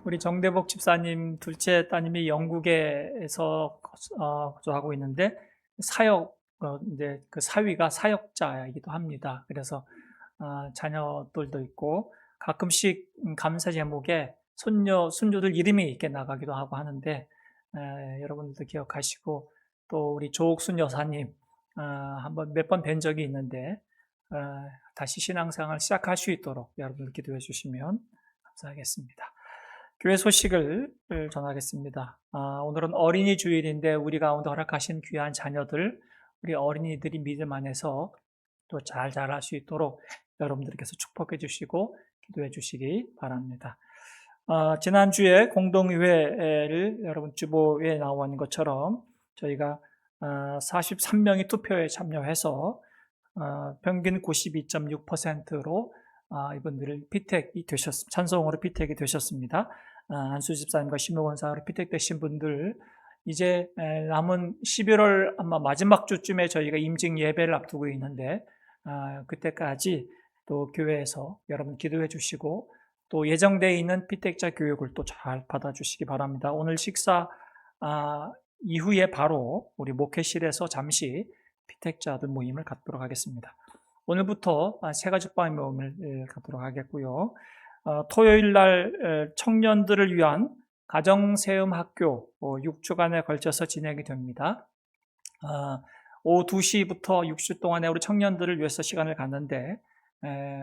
우리 정대복 집사님 둘째 따님이 영국에서 거주하고 있는데 사역 이제 그 사위가 사역자이기도 합니다. 그래서 자녀들도 있고 가끔씩 감사 제목에 손주들 이름이 이렇게 나가기도 하고 하는데 여러분들도 기억하시고 또 우리 조옥순 여사님 한번 몇 번 뵌 적이 있는데 다시 신앙생활 시작할 수 있도록 여러분들 기도해 주시면 감사하겠습니다. 교회 소식을 전하겠습니다. 오늘은 어린이 주일인데 우리 가운데 허락하신 귀한 자녀들, 우리 어린이들이 믿음 안에서 또 잘 자랄 수 있도록 여러분들께서 축복해 주시고 기도해 주시기 바랍니다. 지난주에 공동의회를 여러분 주보에 나와 있는 것처럼 저희가 43명이 투표에 참여해서 평균 92.6%로 이분들을 피택이 찬송으로 피택이 되셨습니다. 안수 집사님과 심호 권사로 피택되신 분들 이제 남은 11월 아마 마지막 주쯤에 저희가 임직 예배를 앞두고 있는데 그때까지 또 교회에서 여러분 기도해 주시고 또 예정되어 있는 피택자 교육을 또 잘 받아주시기 바랍니다. 오늘 식사 이후에 바로 우리 목회실에서 잠시 피택자들 모임을 갖도록 하겠습니다. 오늘부터 새가족방 모임을 갖도록 하겠고요. 토요일 날 청년들을 위한 가정세움학교 6주간에 걸쳐서 진행이 됩니다. 오후 2시부터 6주 동안에 우리 청년들을 위해서 시간을 갖는데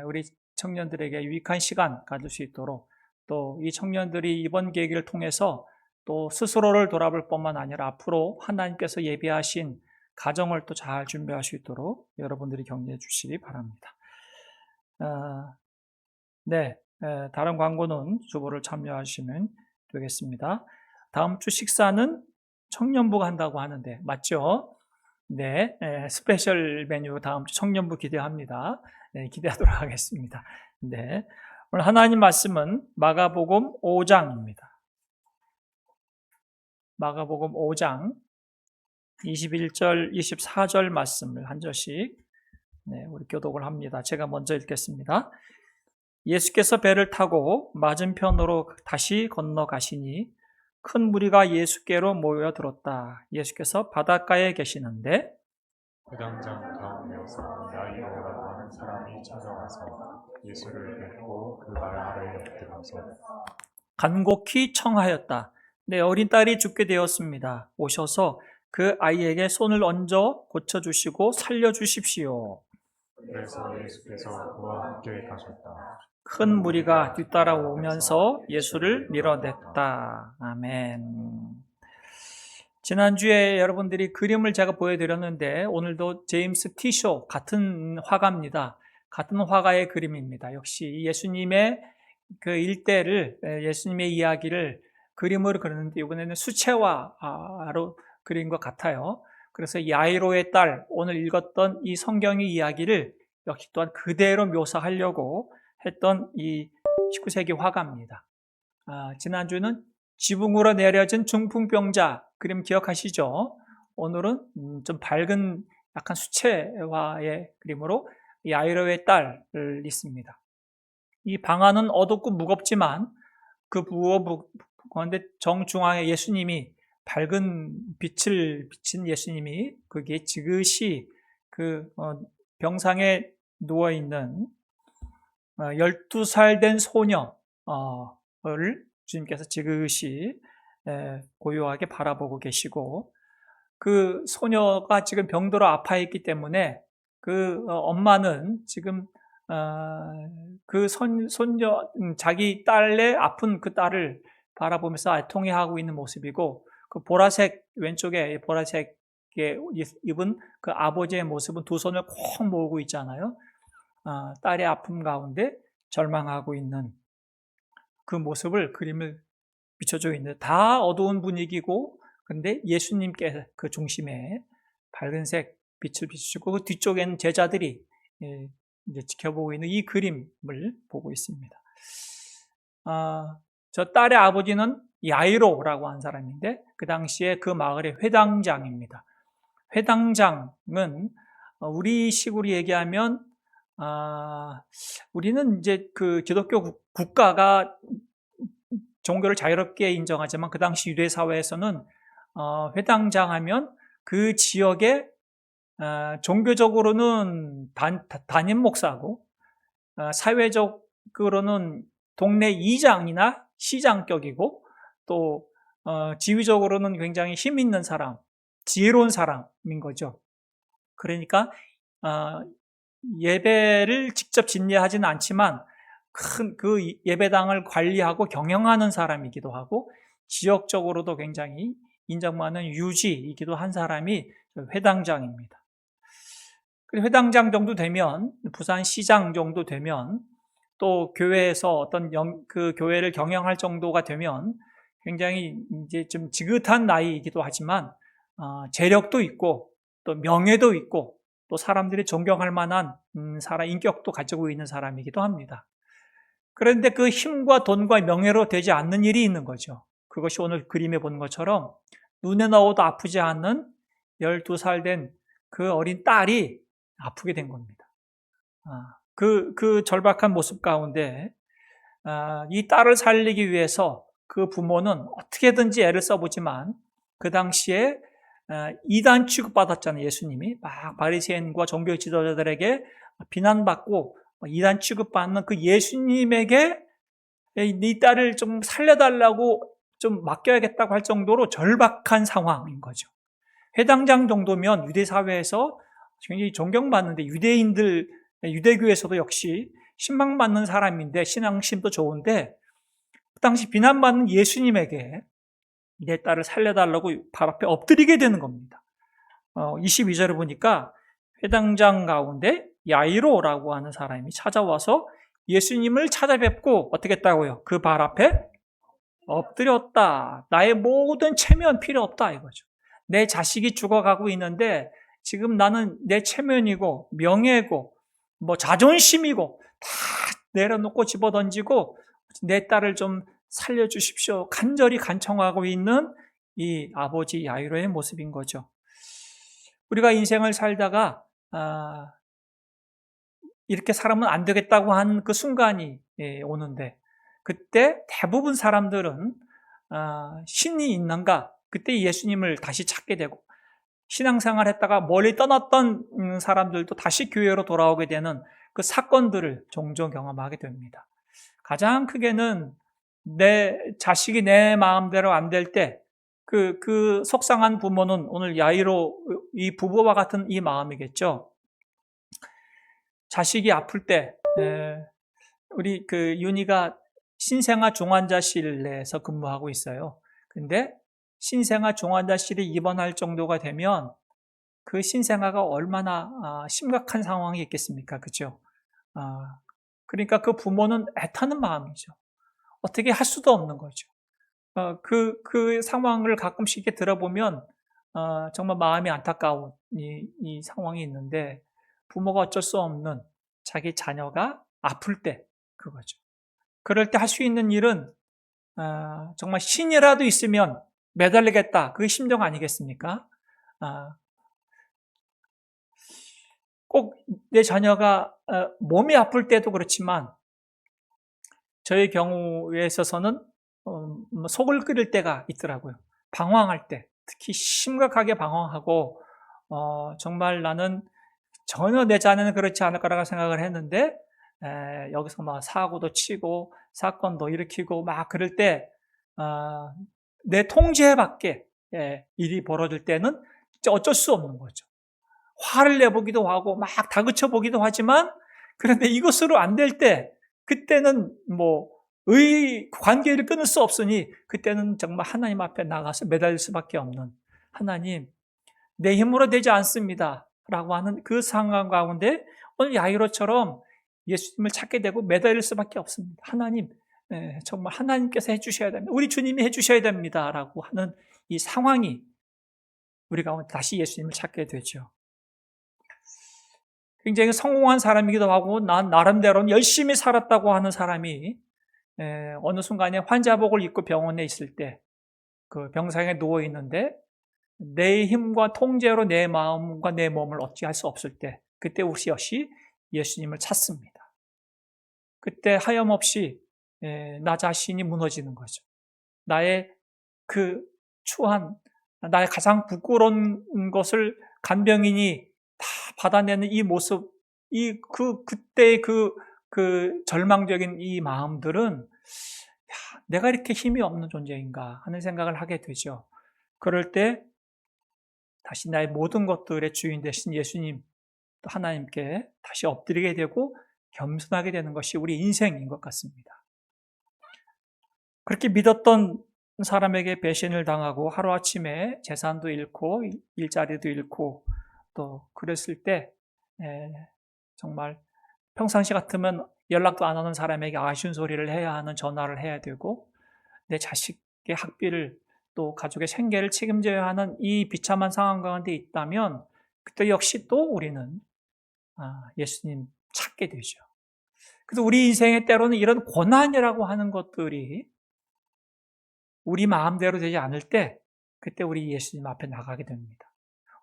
우리 청년들에게 유익한 시간 가질 수 있도록 또 이 청년들이 이번 계기를 통해서 또 스스로를 돌아볼 뿐만 아니라 앞으로 하나님께서 예비하신 가정을 또 잘 준비할 수 있도록 여러분들이 격려해 주시기 바랍니다. 네, 다른 광고는 주보를 참여하시면 되겠습니다. 다음 주 식사는 청년부가 한다고 하는데 맞죠? 네, 스페셜 메뉴 다음 주 청년부 기대합니다. 네, 기대하도록 하겠습니다. 네, 오늘 하나님 말씀은 마가복음 5장입니다. 마가복음 5장 21절, 24절 말씀을 한 절씩 우리 교독을 합니다. 제가 먼저 읽겠습니다. 예수께서 배를 타고 맞은편으로 다시 건너가시니 큰 무리가 예수께로 모여들었다. 예수께서 바닷가에 계시는데 회당장 가운데에서 야이로라고 하는 사람이 찾아와서 예수를 뵙고 그 발 아래에 엎드려서 간곡히 청하였다. 내 어린 딸이 죽게 되었습니다. 오셔서 그 아이에게 손을 얹어 고쳐주시고 살려주십시오. 그래서 예수께서 그와 함께 가셨다. 큰 무리가 뒤따라오면서 예수를 밀어냈다. 아멘. 지난주에 여러분들이 그림을 제가 보여드렸는데 오늘도 제임스 티쇼 같은 화가입니다. 같은 화가의 그림입니다. 역시 예수님의 그 일대를 예수님의 이야기를 그림으로 그리는데 이번에는 수채화로 그린 것 같아요. 그래서 야이로의 딸, 오늘 읽었던 이 성경의 이야기를 역시 또한 그대로 묘사하려고 했던 이 19세기 화가입니다. 지난주는 지붕으로 내려진 중풍병자 그림 기억하시죠? 오늘은 좀 밝은 약간 수채화의 그림으로 야이로의 딸을 있습니다. 이 방안은 어둡고 무겁지만 그 가운데 정중앙에 예수님이 밝은 빛을 비친 예수님이 거기에 지그시 그 병상에 누워있는 12살 된 소녀를 주님께서 지그시 고요하게 바라보고 계시고 그 소녀가 지금 병들어 아파있기 때문에 그 엄마는 지금 그 손녀 자기 딸의 아픈 그 딸을 바라보면서 애통해하고 있는 모습이고 그 보라색 왼쪽에 보라색에 입은 그 아버지의 모습은 두 손을 콕 모으고 있잖아요. 딸의 아픔 가운데 절망하고 있는 그 모습을 그림을 비춰주고 있는데 다 어두운 분위기고 근데 예수님께서 그 중심에 밝은색 빛을 비추고 그 뒤쪽에는 제자들이 이제 지켜보고 있는 이 그림을 보고 있습니다. 저 딸의 아버지는 야이로라고 한 사람인데 그 당시에 그 마을의 회당장입니다. 회당장은 우리 식으로 얘기하면 우리는 이제 그 기독교 국가가 종교를 자유롭게 인정하지만 그 당시 유대 사회에서는 회당장 하면 그 지역에 종교적으로는 담임 목사고 사회적으로는 동네 이장이나 시장격이고 또 지위적으로는 굉장히 힘 있는 사람, 지혜로운 사람인 거죠. 그러니까 예배를 직접 진리하지는 않지만 큰 그 예배당을 관리하고 경영하는 사람이기도 하고 지역적으로도 굉장히 인정받는 유지이기도 한 사람이 회당장입니다. 회당장 정도 되면 부산시장 정도 되면 또 교회에서 어떤 그 교회를 경영할 정도가 되면 굉장히 이제 좀 지긋한 나이이기도 하지만 재력도 있고 또 명예도 있고 또 사람들이 존경할 만한 사람 인격도 가지고 있는 사람이기도 합니다. 그런데 그 힘과 돈과 명예로 되지 않는 일이 있는 거죠. 그것이 오늘 그림에 본 것처럼 눈에 넣어도 아프지 않는 12살 된 그 어린 딸이 아프게 된 겁니다. 그 절박한 모습 가운데 이 딸을 살리기 위해서 그 부모는 어떻게든지 애를 써보지만 그 당시에 이단 취급받았잖아요. 예수님이 막 바리새인과 종교 지도자들에게 비난받고 이단 취급받는 그 예수님에게 네 딸을 좀 살려달라고 좀 맡겨야겠다고 할 정도로 절박한 상황인 거죠. 회당장 정도면 유대 사회에서 굉장히 존경받는데 유대교에서도 역시 신망받는 사람인데 신앙심도 좋은데 그 당시 비난받는 예수님에게 내 딸을 살려달라고 발 앞에 엎드리게 되는 겁니다. 22절을 보니까 회당장 가운데 야이로라고 하는 사람이 찾아와서 예수님을 찾아뵙고 어떻게 했다고요? 그 발 앞에 엎드렸다. 나의 모든 체면 필요 없다 이거죠. 내 자식이 죽어가고 있는데 지금 나는 내 체면이고 명예고 뭐 자존심이고 다 내려놓고 집어던지고 내 딸을 좀 살려주십시오. 간절히 간청하고 있는 이 아버지 야이로의 모습인 거죠. 우리가 인생을 살다가 이렇게 살아면 안 되겠다고 하는 그 순간이 오는데 그때 대부분 사람들은 신이 있는가? 그때 예수님을 다시 찾게 되고 신앙생활 했다가 멀리 떠났던 사람들도 다시 교회로 돌아오게 되는 그 사건들을 종종 경험하게 됩니다. 가장 크게는 내 자식이 내 마음대로 안 될 때 그 속상한 부모는 오늘 야이로 이 부부와 같은 이 마음이겠죠. 자식이 아플 때 우리 그 윤희가 신생아 중환자실에서 근무하고 있어요. 근데 신생아 중환자실에 입원할 정도가 되면 그 신생아가 얼마나 심각한 상황이 있겠습니까? 그죠? 그러니까 그 부모는 애타는 마음이죠. 어떻게 할 수도 없는 거죠. 그 상황을 가끔씩 이렇게 들어보면 정말 마음이 안타까운 이 상황이 있는데 부모가 어쩔 수 없는 자기 자녀가 아플 때 그거죠. 그럴 때 할 수 있는 일은 정말 신이라도 있으면 매달리겠다. 그게 심정 아니겠습니까? 꼭 내 자녀가 몸이 아플 때도 그렇지만 저의 경우에 있어서는 속을 끓일 때가 있더라고요. 방황할 때 특히 심각하게 방황하고 정말 나는 전혀 내 자녀는 그렇지 않을 거라고 생각을 했는데 여기서 막 사고도 치고 사건도 일으키고 막 그럴 때 내 통제 밖에 일이 벌어질 때는 진짜 어쩔 수 없는 거죠. 화를 내보기도 하고 막 다그쳐 보기도 하지만 그런데 이것으로 안 될 때 그때는 뭐 관계를 끊을 수 없으니 그때는 정말 하나님 앞에 나가서 매달릴 수밖에 없는 하나님 내 힘으로 되지 않습니다 라고 하는 그 상황 가운데 오늘 야이로처럼 예수님을 찾게 되고 매달릴 수밖에 없습니다. 하나님 정말 하나님께서 해주셔야 됩니다. 우리 주님이 해주셔야 됩니다 라고 하는 이 상황이 우리가 다시 예수님을 찾게 되죠. 굉장히 성공한 사람이기도 하고 난 나름대로는 열심히 살았다고 하는 사람이 어느 순간에 환자복을 입고 병원에 있을 때 그 병상에 누워 있는데 내 힘과 통제로 내 마음과 내 몸을 어찌할 수 없을 때 그때 역시 예수님을 찾습니다. 그때 하염없이 나 자신이 무너지는 거죠. 나의 그 추한, 나의 가장 부끄러운 것을 간병인이 다 받아내는 이 모습, 그때의 그 절망적인 이 마음들은, 야, 내가 이렇게 힘이 없는 존재인가 하는 생각을 하게 되죠. 그럴 때 다시 나의 모든 것들의 주인 되신 예수님, 또 하나님께 다시 엎드리게 되고 겸손하게 되는 것이 우리 인생인 것 같습니다. 그렇게 믿었던 사람에게 배신을 당하고 하루아침에 재산도 잃고 일자리도 잃고 또 그랬을 때 정말 평상시 같으면 연락도 안 하는 사람에게 아쉬운 소리를 해야 하는, 전화를 해야 되고 내 자식의 학비를 또 가족의 생계를 책임져야 하는 이 비참한 상황 가운데 있다면 그때 역시 또 우리는 예수님 찾게 되죠. 그래서 우리 인생에 때로는 이런 고난이라고 하는 것들이 우리 마음대로 되지 않을 때 그때 우리 예수님 앞에 나가게 됩니다.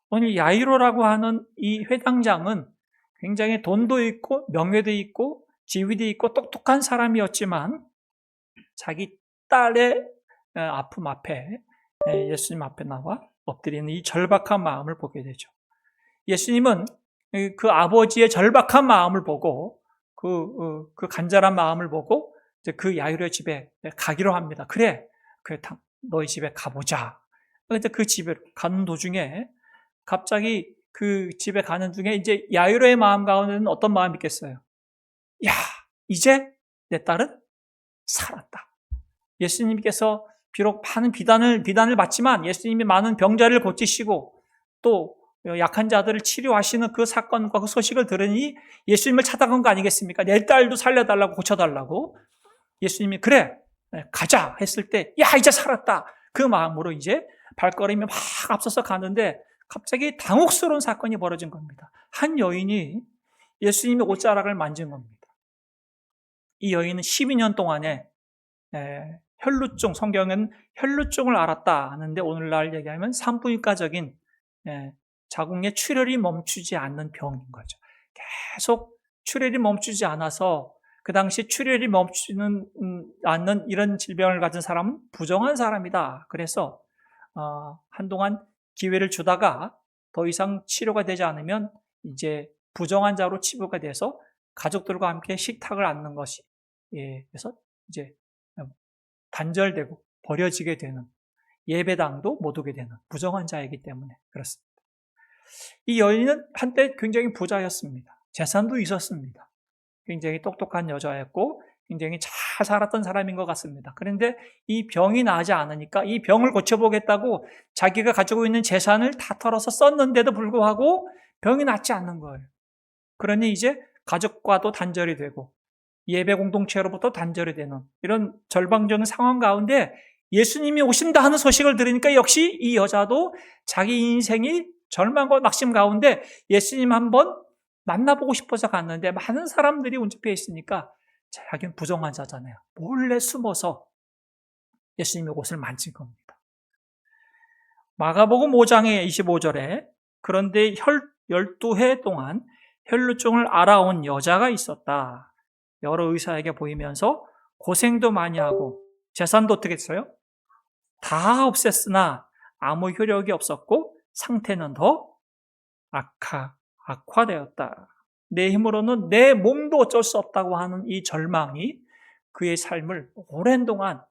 오늘 야이로라고 하는 이 회당장은 굉장히 돈도 있고 명예도 있고 지위도 있고 똑똑한 사람이었지만 자기 딸의 아픔 앞에 예수님 앞에 나와 엎드리는 이 절박한 마음을 보게 되죠. 예수님은 그 아버지의 절박한 마음을 보고 그 간절한 마음을 보고 이제 그 야이로의 집에 가기로 합니다. 그래 너희 집에 가보자. 그런데 그 집에 가는 도중에 갑자기 그 집에 가는 중에 이제 야이로의 마음 가운데는 어떤 마음이 있겠어요? 야, 이제 내 딸은 살았다. 예수님께서 비록 많은 비단을 받지만 예수님이 많은 병자를 고치시고 또 약한 자들을 치료하시는 그 사건과 그 소식을 들으니 예수님을 찾아간 거 아니겠습니까? 내 딸도 살려달라고 고쳐달라고. 예수님이 그래 가자 했을 때 야 이제 살았다. 그 마음으로 이제 발걸음이 막 앞서서 가는데 갑자기 당혹스러운 사건이 벌어진 겁니다. 한 여인이 예수님의 옷자락을 만진 겁니다. 이 여인은 12년 동안에 혈루증, 성경은 혈루증을 앓았다 하는데 오늘날 얘기하면 산부인과적인 자궁의 출혈이 멈추지 않는 병인 거죠. 계속 출혈이 멈추지 않아서 그 당시 출혈이 멈추는 않는 이런 질병을 가진 사람은 부정한 사람이다. 그래서 한동안 기회를 주다가 더 이상 치료가 되지 않으면 이제 부정한 자로 치부가 돼서 가족들과 함께 식탁을 앉는 것이 그래서 이제 단절되고 버려지게 되는, 예배당도 못 오게 되는 부정한 자이기 때문에 그렇습니다. 이 여인은 한때 굉장히 부자였습니다. 재산도 있었습니다. 굉장히 똑똑한 여자였고 굉장히 잘 살았던 사람인 것 같습니다. 그런데 이 병이 나지 않으니까 이 병을 고쳐보겠다고 자기가 가지고 있는 재산을 다 털어서 썼는데도 불구하고 병이 낫지 않는 거예요. 그러니 이제 가족과도 단절이 되고 예배 공동체로부터 단절이 되는 이런 절망적인 상황 가운데 예수님이 오신다 하는 소식을 들으니까 역시 이 여자도 자기 인생이 절망과 낙심 가운데 예수님 한번 만나보고 싶어서 갔는데 많은 사람들이 운집해 있으니까 자기는 부정한 자잖아요. 몰래 숨어서 예수님의 옷을 만진 겁니다. 마가복음 5장의 25절에 그런데 12해 동안 혈루증을 앓아온 여자가 있었다. 여러 의사에게 보이면서 고생도 많이 하고 재산도 어떻게 했어요? 다 없앴으나 아무 효력이 없었고 상태는 더 악화되었다. 내 힘으로는 내 몸도 어쩔 수 없다고 하는 이 절망이 그의 삶을 오랜 동안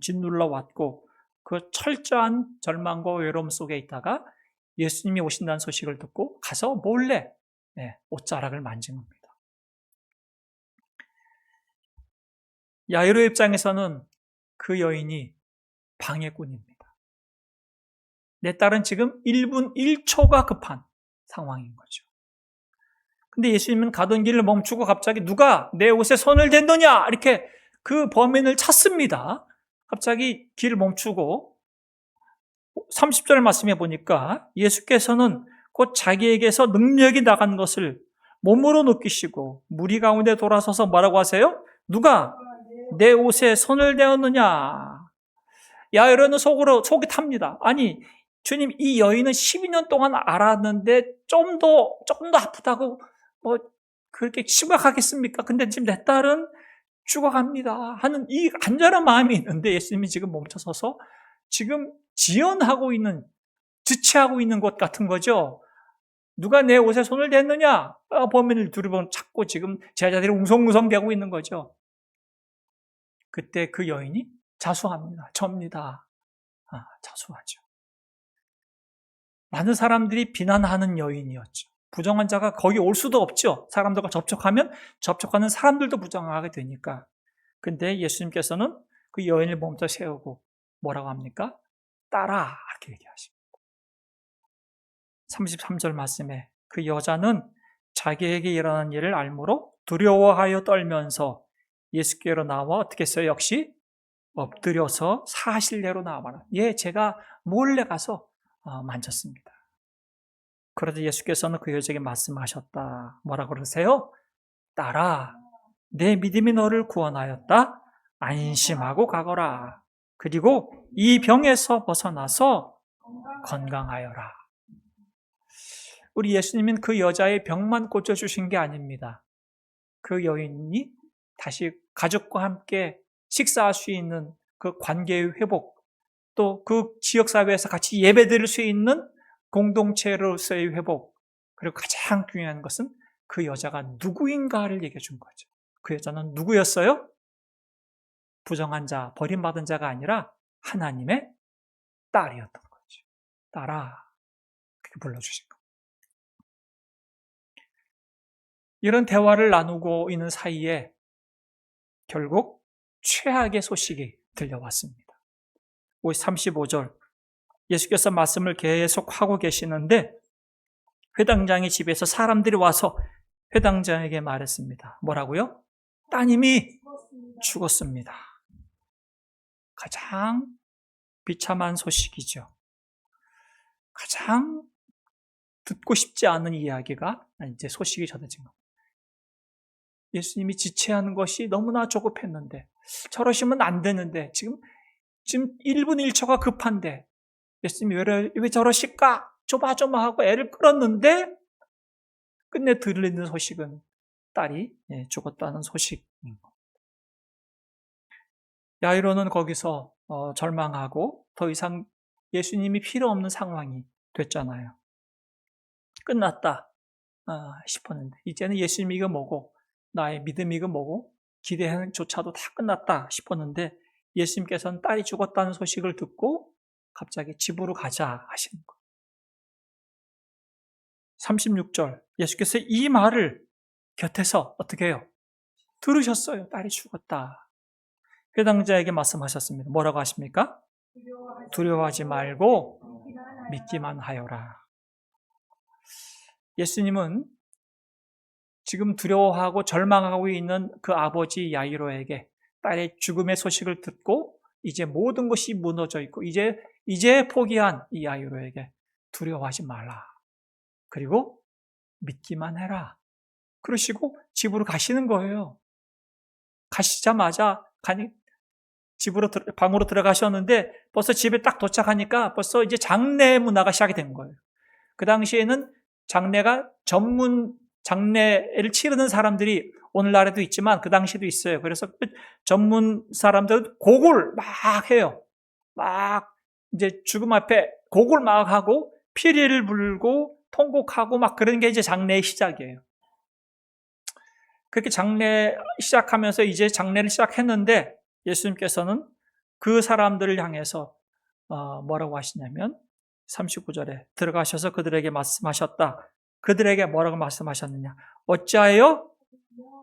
짓눌러 왔고 그 철저한 절망과 외로움 속에 있다가 예수님이 오신다는 소식을 듣고 가서 몰래 옷자락을 만진 겁니다. 야이로 입장에서는 그 여인이 방해꾼입니다. 내 딸은 지금 1분 1초가 급한 상황인 거죠. 근데 예수님은 가던 길을 멈추고 갑자기 누가 내 옷에 손을 댔느냐 이렇게 그 범인을 찾습니다. 갑자기 길을 멈추고 30절 말씀해 보니까 예수께서는 곧 자기에게서 능력이 나간 것을 몸으로 느끼시고 무리 가운데 돌아서서 뭐라고 하세요? 누가 내 옷에 손을 대었느냐? 야이로는 속이 탑니다. 아니 주님 이 여인은 12년 동안 알았는데 조금 더 아프다고 뭐 그렇게 심각하겠습니까? 근데 지금 내 딸은 죽어갑니다 하는 이 간절한 마음이 있는데 예수님이 지금 멈춰서서 지금 지연하고 있는, 지체하고 있는 것 같은 거죠. 누가 내 옷에 손을 댔느냐? 범인을 두리번 찾고 지금 제자들이 웅성웅성대고 있는 거죠. 그때 그 여인이 자수합니다. 접니다. 자수하죠. 많은 사람들이 비난하는 여인이었죠. 부정한 자가 거기 올 수도 없죠. 사람들과 접촉하면 접촉하는 사람들도 부정하게 되니까. 근데 예수님께서는 그 여인을 멈춰 세우고 뭐라고 합니까? 따라 이렇게 얘기하십니다. 33절 말씀에 그 여자는 자기에게 일어난 일을 알므로 두려워하여 떨면서 예수께로 나와 어떻게 했어요? 역시 엎드려서 사실대로 나와라. 예, 제가 몰래 가서 만졌습니다. 그러자 예수께서는 그 여자에게 말씀하셨다. 뭐라고 그러세요? 딸아, 내 믿음이 너를 구원하였다. 안심하고 가거라. 그리고 이 병에서 벗어나서 건강하여라. 우리 예수님은 그 여자의 병만 고쳐주신 게 아닙니다. 그 여인이 다시 가족과 함께 식사할 수 있는 그 관계의 회복, 또 그 지역사회에서 같이 예배드릴 수 있는 공동체로서의 회복, 그리고 가장 중요한 것은 그 여자가 누구인가를 얘기해 준 거죠. 그 여자는 누구였어요? 부정한 자, 버림받은 자가 아니라 하나님의 딸이었던 거죠. 딸아, 그렇게 불러주신 거. 이런 대화를 나누고 있는 사이에 결국 최악의 소식이 들려왔습니다. 35절 예수께서 말씀을 계속 하고 계시는데 회당장의 집에서 사람들이 와서 회당장에게 말했습니다. 뭐라고요? 따님이 죽었습니다. 가장 비참한 소식이죠. 가장 듣고 싶지 않은 이야기가 이제 소식이 전해진 겁니다. 예수님이 지체하는 것이 너무나 조급했는데, 저러시면 안 되는데, 지금 1분 1초가 급한데, 예수님이 왜 저러실까? 조마조마하고 애를 끌었는데, 끝내 들리는 소식은 딸이 죽었다는 소식인 겁니다. 야이로는 거기서 절망하고 더 이상 예수님이 필요 없는 상황이 됐잖아요. 끝났다 싶었는데, 이제는 예수님이 이거 뭐고, 나의 믿음이 이거 뭐고, 기대조차도 다 끝났다 싶었는데, 예수님께서는 딸이 죽었다는 소식을 듣고 갑자기 집으로 가자 하시는 거예요. 36절 예수께서 이 말을 곁에서 어떻게 해요? 들으셨어요. 딸이 죽었다. 회당자에게 말씀하셨습니다. 뭐라고 하십니까? 두려워하지 말고 믿기만 하여라. 예수님은 지금 두려워하고 절망하고 있는 그 아버지 야이로에게 딸의 죽음의 소식을 듣고 이제 모든 것이 무너져 있고 이제 포기한 이 야이로에게 두려워하지 말라. 그리고 믿기만 해라. 그러시고 집으로 가시는 거예요. 가시자마자 방으로 들어가셨는데 벌써 집에 딱 도착하니까 벌써 이제 장례 문화가 시작이 된 거예요. 그 당시에는 장례가 장례를 치르는 사람들이 오늘날에도 있지만 그 당시에도 있어요. 그래서 전문 사람들은 곡을 막 해요. 막 이제 죽음 앞에 곡을 막 하고 피리를 불고 통곡하고 막 그런 게 이제 장례의 시작이에요. 그렇게 장례 시작하면서 이제 장례를 시작했는데 예수님께서는 그 사람들을 향해서 뭐라고 하시냐면 39절에 들어가셔서 그들에게 말씀하셨다. 그들에게 뭐라고 말씀하셨느냐? 어찌하여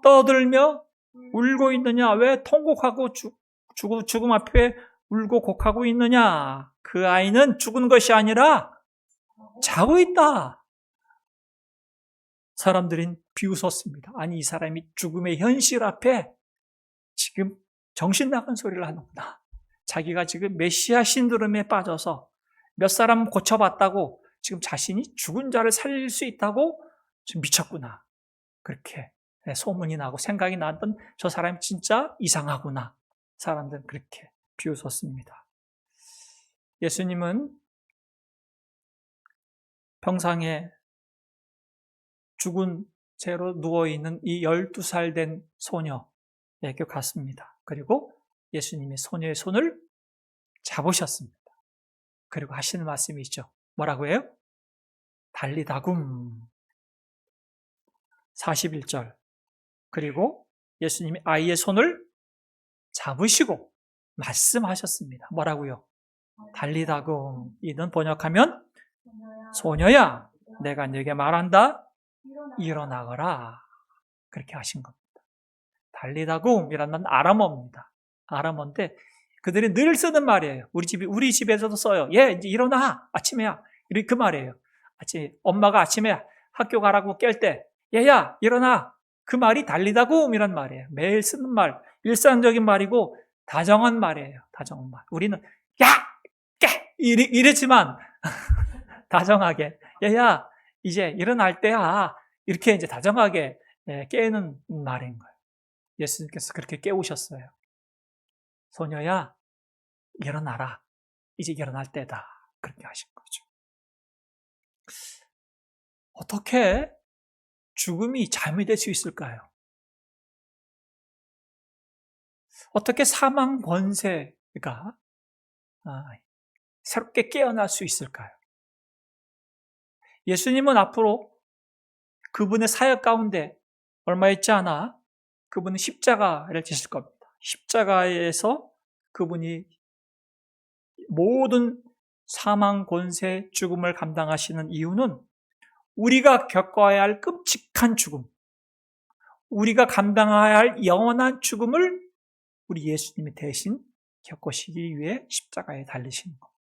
떠들며 울고 있느냐? 왜 통곡하고 죽음 앞에 울고 곡하고 있느냐? 그 아이는 죽은 것이 아니라 자고 있다. 사람들은 비웃었습니다. 아니, 이 사람이 죽음의 현실 앞에 지금 정신 나간 소리를 하는구나. 자기가 지금 메시아 신드롬에 빠져서 몇 사람 고쳐봤다고 지금 자신이 죽은 자를 살릴 수 있다고 지금 미쳤구나. 그렇게 소문이 나고 생각이 나던 저 사람이 진짜 이상하구나. 사람들은 그렇게 비웃었습니다. 예수님은 병상에 죽은 채로 누워있는 이 12살 된 소녀, 갔습니다. 그리고 예수님이 소녀의 손을 잡으셨습니다. 그리고 하시는 말씀이 있죠. 뭐라고 해요? 달리다굼. 41절. 그리고 예수님이 아이의 손을 잡으시고 말씀하셨습니다. 뭐라고요? 달리다굼. 이는 번역하면 소녀야, 내가 네게 말한다. 일어나거라. 그렇게 하신 겁니다. 달리다굼이라는 아람어입니다. 아람어인데 그들이 늘 쓰는 말이에요. 우리 집에서도 써요. 얘 이제 일어나. 아침이야. 그 말이에요. 엄마가 아침에 학교 가라고 깰 때 얘야 일어나. 그 말이 달리다굼이란 말이에요. 매일 쓰는 말, 일상적인 말이고 다정한 말이에요. 다정한 말. 우리는 야! 깨! 이랬지만 다정하게 얘야 이제 일어날 때야. 이렇게 이제 다정하게 깨는 말인 거예요. 예수님께서 그렇게 깨우셨어요. 소녀야, 일어나라. 이제 일어날 때다. 그렇게 하신 거죠. 어떻게 죽음이 잠이 될 수 있을까요? 어떻게 사망 권세가 새롭게 깨어날 수 있을까요? 예수님은 앞으로 그분의 사역 가운데 얼마 있지 않아 그분은 십자가를 지실 겁니다. 십자가에서 그분이 모든 사망, 권세, 죽음을 감당하시는 이유는 우리가 겪어야 할 끔찍한 죽음, 우리가 감당해야 할 영원한 죽음을 우리 예수님이 대신 겪으시기 위해 십자가에 달리시는 겁니다.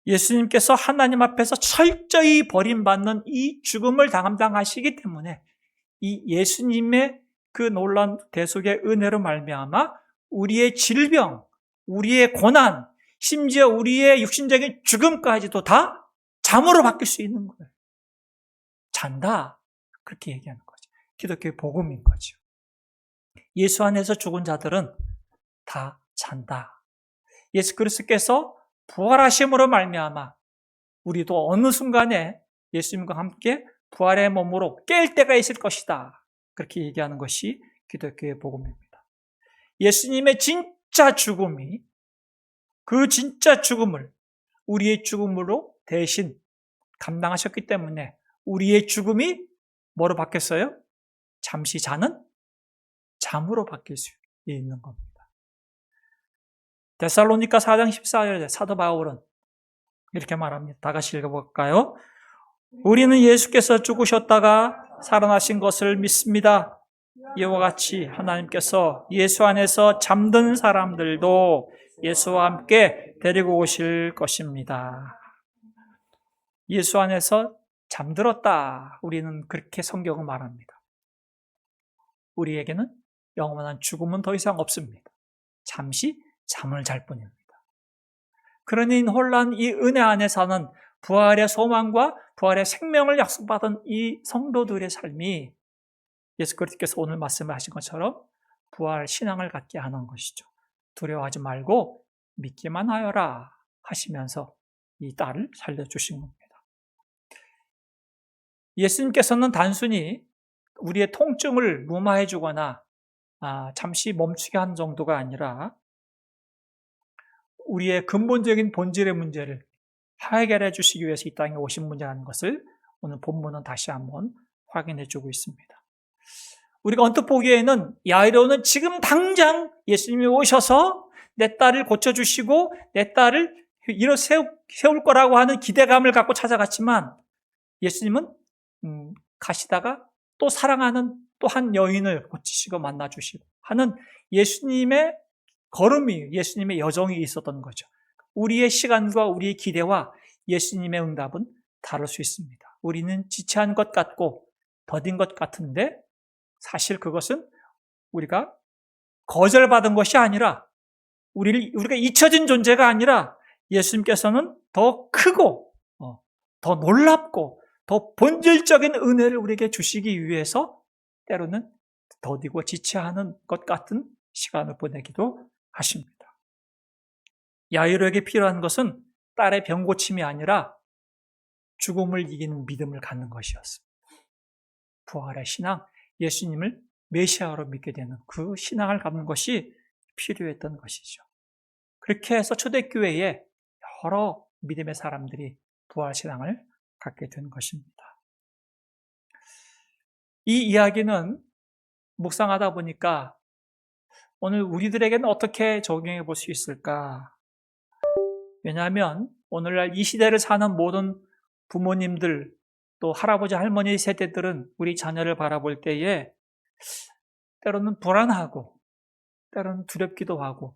예수님께서 하나님 앞에서 철저히 버림받는 이 죽음을 감당하시기 때문에 이 예수님의 그 놀라운 대속의 은혜로 말미암아 우리의 질병, 우리의 고난, 심지어 우리의 육신적인 죽음까지도 다 잠으로 바뀔 수 있는 거예요. 잔다. 그렇게 얘기하는 거죠. 기독교의 복음인 거죠. 예수 안에서 죽은 자들은 다 잔다. 예수 그리스도께서 부활하심으로 말미암아 우리도 어느 순간에 예수님과 함께 부활의 몸으로 깰 때가 있을 것이다. 그렇게 얘기하는 것이 기독교의 복음입니다. 예수님의 진짜 죽음이 그 진짜 죽음을 우리의 죽음으로 대신 감당하셨기 때문에 우리의 죽음이 뭐로 바뀌었어요? 잠시 자는 잠으로 바뀔 수 있는 겁니다. 데살로니가 4장 14절에 사도 바울은 이렇게 말합니다. 다 같이 읽어볼까요? 우리는 예수께서 죽으셨다가 살아나신 것을 믿습니다. 이와 같이 하나님께서 예수 안에서 잠든 사람들도 예수와 함께 데리고 오실 것입니다. 예수 안에서 잠들었다. 우리는 그렇게 성경은 말합니다. 우리에게는 영원한 죽음은 더 이상 없습니다. 잠시 잠을 잘 뿐입니다. 그러니 혼란 이 은혜 안에 사는 부활의 소망과 부활의 생명을 약속받은 이 성도들의 삶이 예수 그리스도께서 오늘 말씀하신 것처럼 부활 신앙을 갖게 하는 것이죠. 두려워하지 말고 믿기만 하여라 하시면서 이 딸을 살려주신 겁니다. 예수님께서는 단순히 우리의 통증을 무마해 주거나 잠시 멈추게 한 정도가 아니라 우리의 근본적인 본질의 문제를 해결해 주시기 위해서 이 땅에 오신 분이라는 것을 오늘 본문은 다시 한번 확인해 주고 있습니다. 우리가 언뜻 보기에는 야이로는 지금 당장 예수님이 오셔서 내 딸을 고쳐주시고 내 딸을 세울 거라고 하는 기대감을 갖고 찾아갔지만 예수님은 가시다가 또 사랑하는 또 한 여인을 고치시고 만나주시고 하는 예수님의 걸음이, 예수님의 여정이 있었던 거죠. 우리의 시간과 우리의 기대와 예수님의 응답은 다를 수 있습니다. 우리는 지체한 것 같고 더딘 것 같은데 사실 그것은 우리가 거절받은 것이 아니라 우리가 잊혀진 존재가 아니라 예수님께서는 더 크고 더 놀랍고 더 본질적인 은혜를 우리에게 주시기 위해서 때로는 더디고 지체하는 것 같은 시간을 보내기도 하십니다. 야이로에게 필요한 것은 딸의 병고침이 아니라 죽음을 이기는 믿음을 갖는 것이었습니다. 부활의 신앙, 예수님을 메시아로 믿게 되는 그 신앙을 갖는 것이 필요했던 것이죠. 그렇게 해서 초대교회에 여러 믿음의 사람들이 부활신앙을 갖게 된 것입니다. 이 이야기는 묵상하다 보니까 오늘 우리들에게는 어떻게 적용해 볼 수 있을까? 왜냐하면 오늘날 이 시대를 사는 모든 부모님들 또 할아버지 할머니 세대들은 우리 자녀를 바라볼 때에 때로는 불안하고 때로는 두렵기도 하고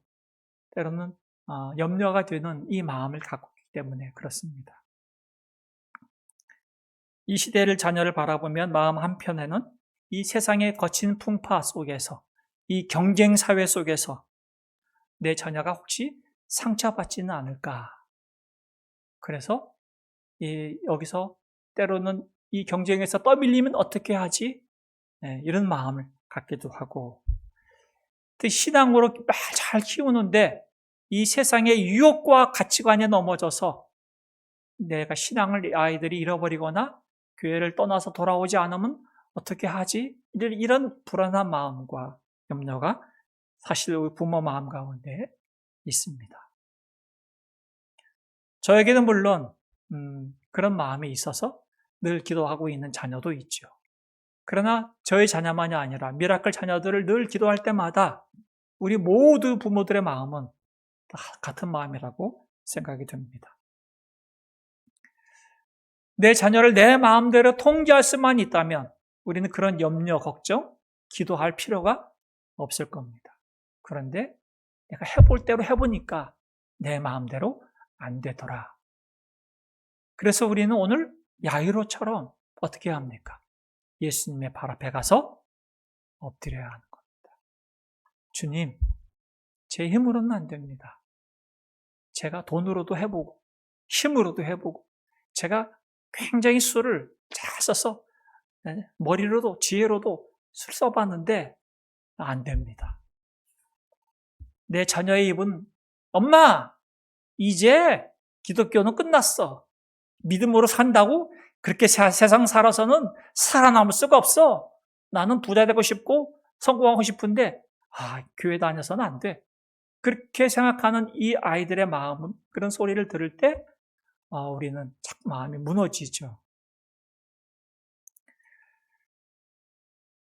때로는 염려가 되는 이 마음을 갖고 있기 때문에 그렇습니다. 이 시대를 자녀를 바라보면 마음 한편에는 이 세상의 거친 풍파 속에서 이 경쟁 사회 속에서 내 자녀가 혹시 상처받지는 않을까. 그래서 여기서 때로는 이 경쟁에서 떠밀리면 어떻게 하지? 이런 마음을 갖기도 하고 신앙으로 잘 키우는데 이 세상의 유혹과 가치관에 넘어져서 내가 신앙을 아이들이 잃어버리거나 교회를 떠나서 돌아오지 않으면 어떻게 하지? 이런 불안한 마음과 염려가 사실 우리 부모 마음 가운데 있습니다. 저에게는 물론 그런 마음이 있어서 늘 기도하고 있는 자녀도 있죠. 그러나 저의 자녀만이 아니라 미라클 자녀들을 늘 기도할 때마다 우리 모두 부모들의 마음은 다 같은 마음이라고 생각이 듭니다. 내 자녀를 내 마음대로 통제할 수만 있다면 우리는 그런 염려, 걱정, 기도할 필요가 없을 겁니다. 그런데 내가 해볼 대로 해보니까 내 마음대로 안 되더라. 그래서 우리는 오늘 야이로처럼 어떻게 합니까? 예수님의 발 앞에 가서 엎드려야 하는 겁니다. 주님, 제 힘으로는 안 됩니다. 제가 돈으로도 해보고 힘으로도 해보고 제가 굉장히 수를 잘 써서 머리로도 지혜로도 술 써봤는데 안 됩니다. 내 자녀의 입은 엄마, 이제 기독교는 끝났어. 믿음으로 산다고 그렇게 세상 살아서는 살아남을 수가 없어. 나는 부자 되고 싶고 성공하고 싶은데 교회 다녀서는 안 돼. 그렇게 생각하는 이 아이들의 마음은 그런 소리를 들을 때 우리는 자꾸 마음이 무너지죠.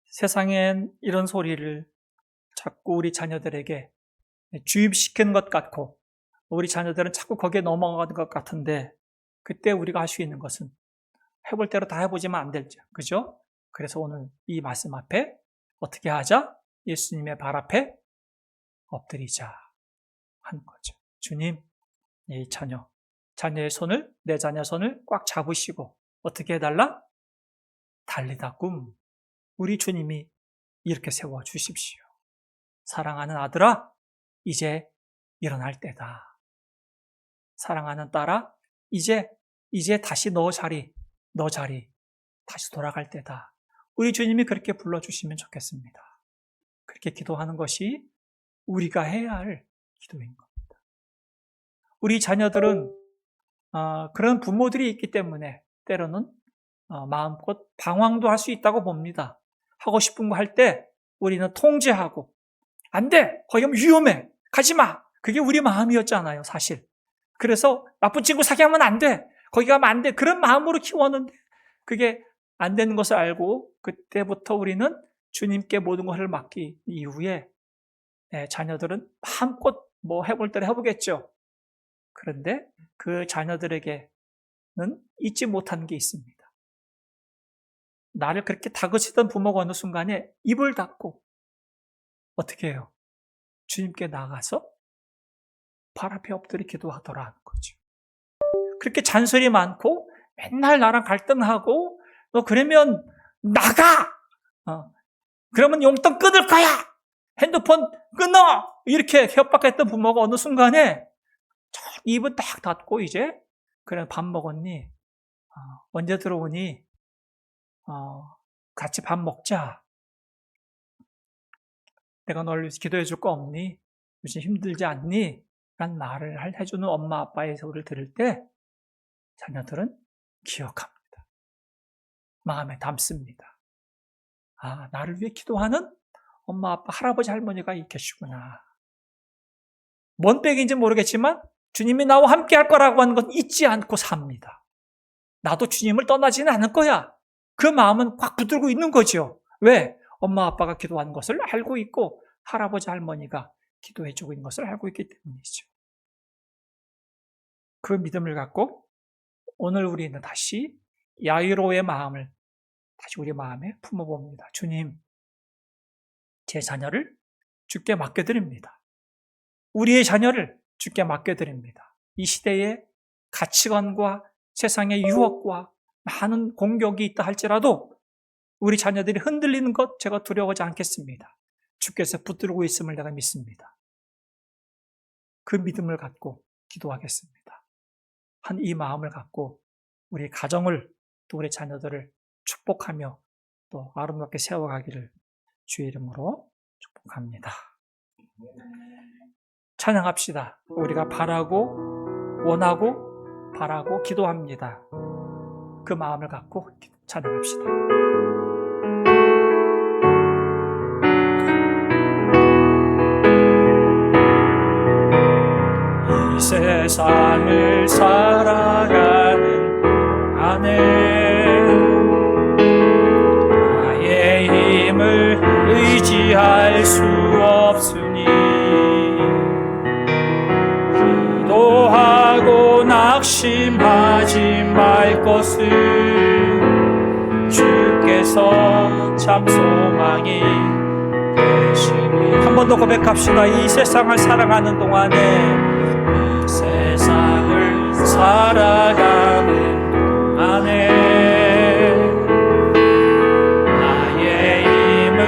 세상엔 이런 소리를 자꾸 우리 자녀들에게 주입시키는 것 같고 우리 자녀들은 자꾸 거기에 넘어가는 것 같은데 그때 우리가 할 수 있는 것은 해볼 대로 다 해보지만 안 되죠. 그죠? 그래서 오늘 이 말씀 앞에 어떻게 하자? 예수님의 발 앞에 엎드리자 하는 거죠. 주님, 이 자녀의 손을, 내 자녀 손을 꽉 잡으시고 어떻게 해달라? 달리다 꿈. 우리 주님이 이렇게 세워주십시오. 사랑하는 아들아, 이제 일어날 때다. 사랑하는 딸아, 이제 다시 너 자리 다시 돌아갈 때다. 우리 주님이 그렇게 불러주시면 좋겠습니다. 그렇게 기도하는 것이 우리가 해야 할 기도인 겁니다. 우리 자녀들은 그런 부모들이 있기 때문에 때로는 마음껏 방황도 할 수 있다고 봅니다. 하고 싶은 거 할 때 우리는 통제하고 안 돼! 거기 가면 위험해! 가지 마! 그게 우리 마음이었잖아요, 사실. 그래서 나쁜 친구 사귀하면 안 돼! 거기 가면 안 돼! 그런 마음으로 키웠는데 그게 안 되는 것을 알고 그때부터 우리는 주님께 모든 것을 맡기 이후에 자녀들은 마음껏 해볼 대로 해보겠죠. 그런데 그 자녀들에게는 잊지 못한 게 있습니다. 나를 그렇게 다그치던 부모가 어느 순간에 입을 닫고 어떻게 해요? 주님께 나가서 발 앞에 엎드려 기도하더라는 거죠. 그렇게 잔소리 많고 맨날 나랑 갈등하고 너 그러면 나가! 그러면 용돈 끊을 거야! 핸드폰 끊어! 이렇게 협박했던 부모가 어느 순간에 입은 딱 닫고 이제 그래 밥 먹었니? 언제 들어오니? 같이 밥 먹자. 내가 널 위해서 기도해 줄 거 없니? 요즘 힘들지 않니? 라는 말을 해주는 엄마 아빠의 소리를 들을 때 자녀들은 기억합니다. 마음에 담습니다. 아, 나를 위해 기도하는 엄마, 아빠, 할아버지, 할머니가 계시구나. 뭔 백인지 모르겠지만 주님이 나와 함께 할 거라고 하는 건 잊지 않고 삽니다. 나도 주님을 떠나지는 않을 거야. 그 마음은 꽉 붙들고 있는 거죠. 왜? 엄마, 아빠가 기도하는 것을 알고 있고 할아버지, 할머니가 기도해주고 있는 것을 알고 있기 때문이죠. 그 믿음을 갖고 오늘 우리는 다시 야이로의 마음을 다시 우리 마음에 품어봅니다. 주님, 제 자녀를 주께 맡겨드립니다. 우리의 자녀를 주께 맡겨드립니다. 이 시대의 가치관과 세상의 유혹과 많은 공격이 있다 할지라도 우리 자녀들이 흔들리는 것 제가 두려워하지 않겠습니다. 주께서 붙들고 있음을 내가 믿습니다. 그 믿음을 갖고 기도하겠습니다. 한 이 마음을 갖고 우리 가정을 또 우리 자녀들을 축복하며 또 아름답게 세워가기를 주의 이름으로 축복합니다. 찬양합시다. 우리가 바라고 원하고 바라고 기도합니다. 그 마음을 갖고 찬양합시다. 이 세상을 살아가는 동안에 나의 힘을 의지할 수 없으니 기도하고 낙심하지 말 것을 주께서 참 소망이 되시니 한 번 더 고백합시다. 이 세상을 살아가는 동안에 이 세상을 살아가는 동안에 나의 힘을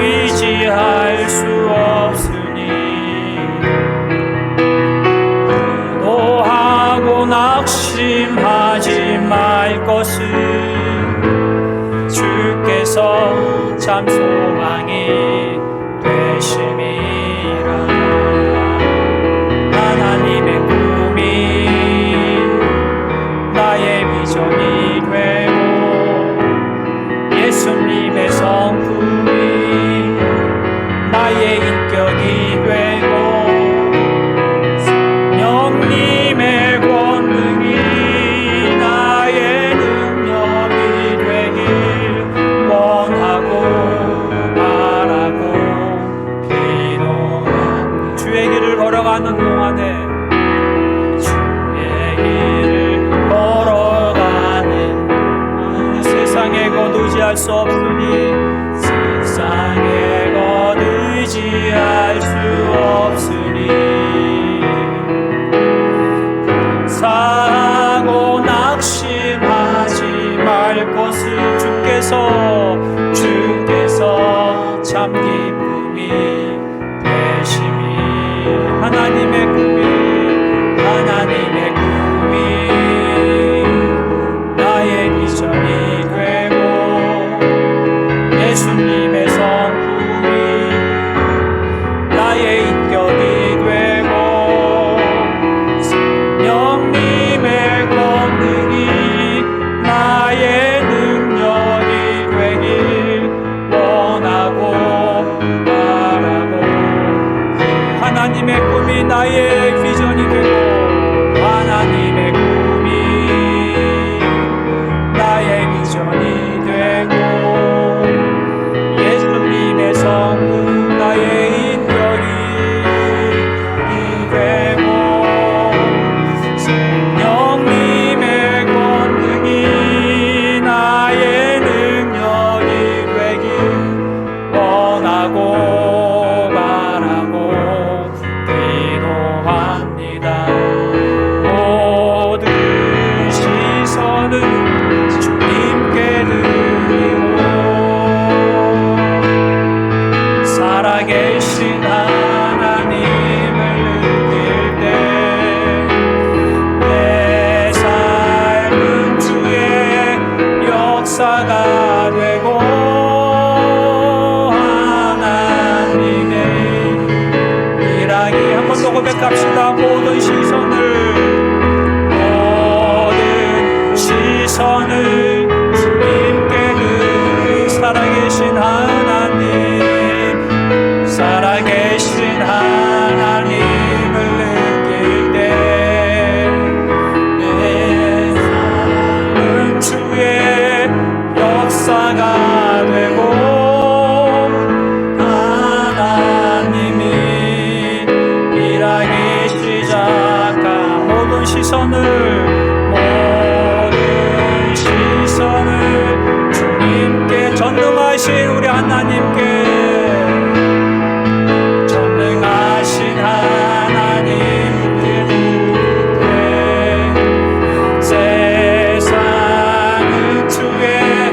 의지할 수 없으니 기도하고 낙심하지 말 것을 주께서 참 소망이 되심이라. 하나님의 꿈이 나의 비전이 되고 예수님의 성품이 나의 인격이 되고 성령님의 권능이 나의 능력이 되길 원하고 바라고 기도합니다. 주의 길을 걸어가는 동안에 주의 길을 걸어가는 세상의 것 의지할 수 없으니 세상의 것 의지할 수 없으니 감사하고 낙심하지 말 것을 주께서 참 기쁨이 되심이 하나님의 꿈이 나의 비전이 되고 예수님의 성품이 나의 인격이 되고 성령님의 권능이 나의 능력이 되길 원하고 바라고 하나님의 꿈이 나의 비전이 되고 하나님의 꿈이 나의 비전이 되고 예수님의 성품 나의 인격이 되고 성령님의 권능이 나의 능력이 되길 원하고 바라고 기도합니다. 모든 시선을 주님께 드리고 살아계신 하나님을 느낄 때 내 삶은 주의 역사가 되고 하나님의 일하기 한 번 더 고백합시다. 모든 시선을 주님께 드리 살아 살아계신 하나님, 살아계신 하나님을 느낄 때 내 삶은 주의 역사가 되고 하나님이 일하기 시작한 모든 시선을 주님께, 전능하신 우리 하나님께, 전능하신 하나님께 세상은 주의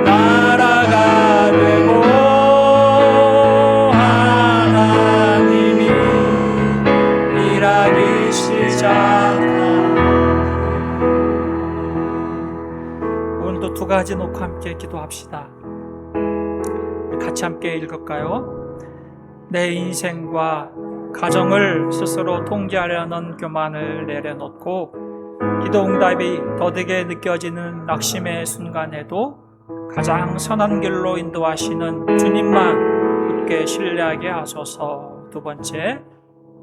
나라가 되고 하나님이 일하기 시작한. 오늘도 두 가지 놓고 함께 기도합시다. 같이 함께 읽을까요? 내 인생과 가정을 스스로 통제하려는 교만을 내려놓고 기도응답이 더디게 느껴지는 낙심의 순간에도 가장 선한 길로 인도하시는 주님만 굳게 신뢰하게 하소서. 두 번째,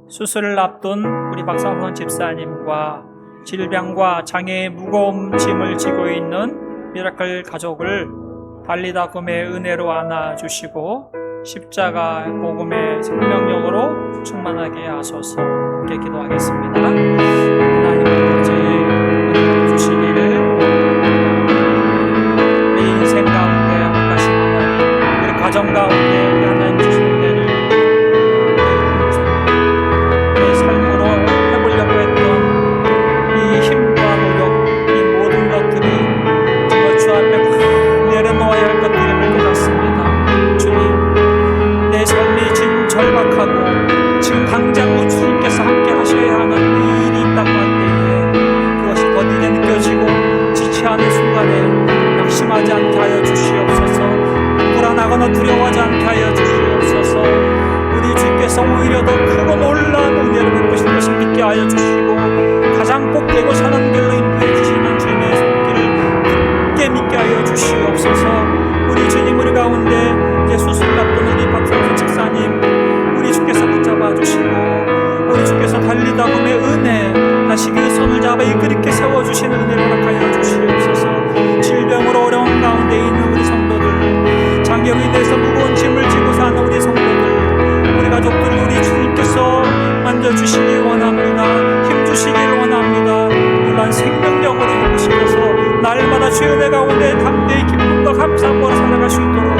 수술을 앞둔 우리 박상선 집사님과 질병과 장애의 무거운 짐을 지고 있는 미라클 가족을 달리다 꿈의 은혜로 안아주시고 십자가 복음의 생명력으로 충만하게 하소서. 함께 기도하겠습니다. 하나님 아버지, 은혜 주시기를 내 인생 가운데 함께하신 하나님, 우리 가정 가운데 우리 하나님 주신 은혜를 내 삶으로 해보려고 했던 이 힘과 노력, 이 모든 것들이 정말 주 앞에 내려놓아야 할 것들임을 깨닫습니다. 주님, 내 삶이 지금 절박하고 지금 당장 주님께서 함께 하셔야 하는 이 일이 있다고 할 때에 그것이 더디게 느껴지고 지체하는 순간에 낙심하지 않게 하여 주시옵소서. 불안하거나 두려워하지 않게 하여 주시옵소서. 우리 주께서 오히려 더 크고 놀라운 은혜를 베푸실 것을 믿게 하여 주시고 가장 복되고 선한 길로 인도해 주시는 주님의 손길을 굳게 믿게 하여 주시옵소서. 우리 주님, 우리 가운데 이제 수술 앞둔 우리 박상선 집사님, 우리 주께서 붙잡아 주시고 우리 주께서 달리다 보면 은혜, 다시 그 손을 잡아 이끌게 세워주시는 은혜를 허락하여 주시옵소서. 질병으로 어려운 가운데 있는 우리 성도들, 장애로 인해서 무거운 짐을 지고 사는 우리 성도들, 우리 가족들, 우리 주님께서 만져주시길 원합니다. 힘주시길 원합니다. 놀란 생명력으로 해주시면서 날마다 주의 은혜 가운데 담대히 기쁨과 감사함으로 살아갈 수 있도록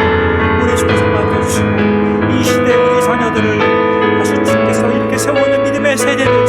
우리 주께서 만져주시고 이 시대 우리 자녀들을 다시 주께서 이렇게 세우는 믿음의 세대를